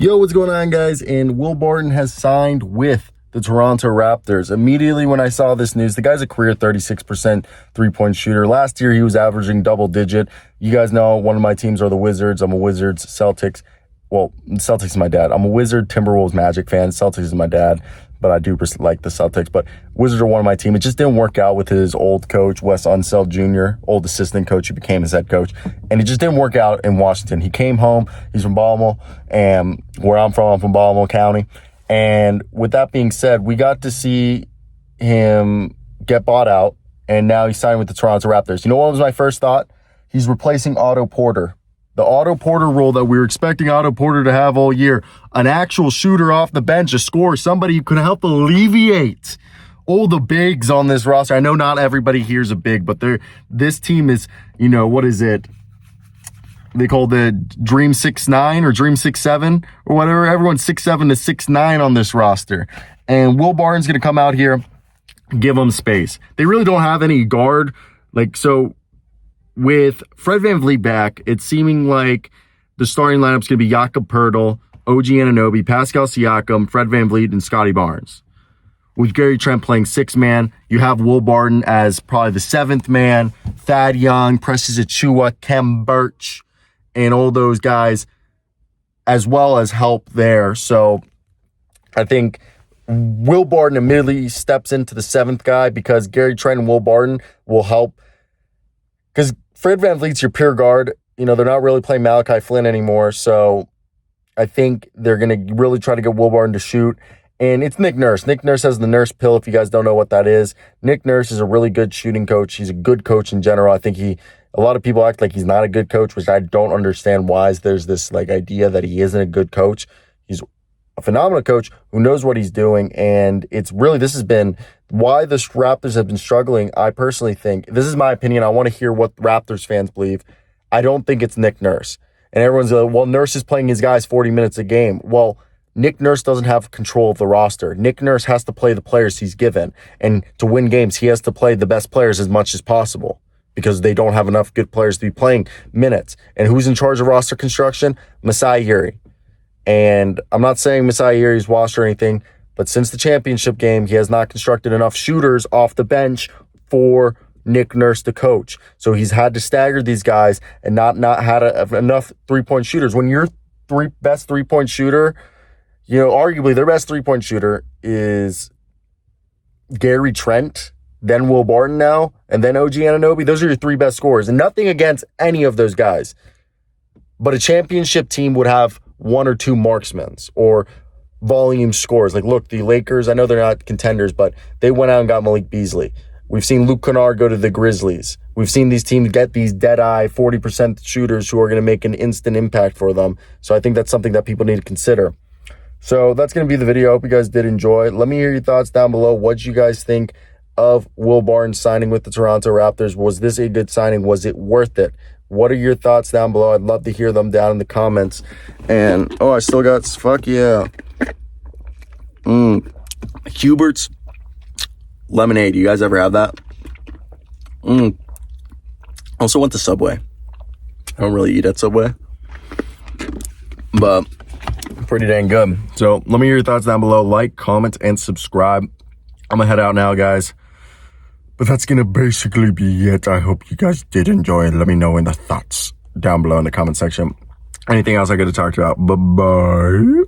Yo, what's going on, guys? And Will Barton has signed with the Toronto Raptors. Immediately when I saw this news, the guy's a career 36% three-point shooter. Last year, he was averaging double-digit. You guys know one of my teams are the Wizards. I'm a Wizards, Celtics. Well, Celtics is my dad. I'm a Wizard, Timberwolves, Magic fan. Celtics is my dad, but I do like the Celtics. But Wizards are one of my team. It just didn't work out with his old coach, Wes Unseld Jr., old assistant coach who became his head coach. And it just didn't work out in Washington. He came home. He's from Baltimore, and where I'm from Baltimore County. And with that being said, we got to see him get bought out, and now he's signed with the Toronto Raptors. You know what was my first thought? He's replacing Otto Porter. The Otto Porter role that we were expecting Otto Porter to have all year. An actual shooter off the bench, a scorer, somebody who could help alleviate all the bigs on this roster. I know not everybody here's a big, but this team is, what is it? They call the Dream 6'9" or Dream 6'7" or whatever. Everyone's 6'7" to 6'9" on this roster. And Will Barton's going to come out here, give them space. They really don't have any guard. With Fred VanVleet back, it's seeming like the starting lineup's going to be Jakob Poeltl, OG Anunoby, Pascal Siakam, Fred VanVleet, and Scotty Barnes. With Gary Trent playing six-man, you have Will Barton as probably the seventh man, Thad Young, Precious Achiuwa, Kem Birch, and all those guys, as well as help there. So I think Will Barton immediately steps into the seventh guy because Gary Trent and Will Barton will help. Because Fred VanVleet's your pure guard. They're not really playing Malachi Flynn anymore. So I think they're going to really try to get Will Barton to shoot. And it's Nick Nurse. Nick Nurse has the Nurse pill, if you guys don't know what that is. Nick Nurse is a really good shooting coach. He's a good coach in general. I think a lot of people act like he's not a good coach, which I don't understand why there's this idea that he isn't a good coach. He's a phenomenal coach who knows what he's doing. And this has been why the Raptors have been struggling. I personally think, this is my opinion, I want to hear what Raptors fans believe. I don't think it's Nick Nurse. And everyone's like, well, Nurse is playing his guys 40 minutes a game. Well, Nick Nurse doesn't have control of the roster. Nick Nurse has to play the players he's given. And to win games, he has to play the best players as much as possible because they don't have enough good players to be playing minutes. And who's in charge of roster construction? Masai Ujiri. And I'm not saying Masai Ujiri's washed or anything, but since the championship game, he has not constructed enough shooters off the bench for Nick Nurse to coach. So he's had to stagger these guys and not had enough three-point shooters. When your best three-point shooter, arguably their best three-point shooter is Gary Trent, then Will Barton now, and then OG Anunoby. Those are your three best scorers. And nothing against any of those guys. But a championship team would have one or two marksmans or volume scores. Look, the Lakers, I know they're not contenders, but they went out and got Malik Beasley. We've seen Luke Kennard go to the Grizzlies. We've seen these teams get these dead-eye 40% shooters who are going to make an instant impact for them. So I think that's something that people need to consider. So that's going to be the video. I hope you guys did enjoy. Let me hear your thoughts down below. What you guys think of Will Barton signing with the Toronto Raptors? Was this a good signing? Was it worth it? What are your thoughts down below? I'd love to hear them down in the comments. And, I still got, fuck yeah. Hubert's lemonade. You guys ever have that? Also went to Subway. I don't really eat at Subway, but pretty dang good. So let me hear your thoughts down below. Like, comment, and subscribe. I'm gonna head out now, guys. But that's gonna basically be it. I hope you guys did enjoy it. Let me know in the thoughts down below in the comment section. Anything else I gotta talk about? Bye-bye.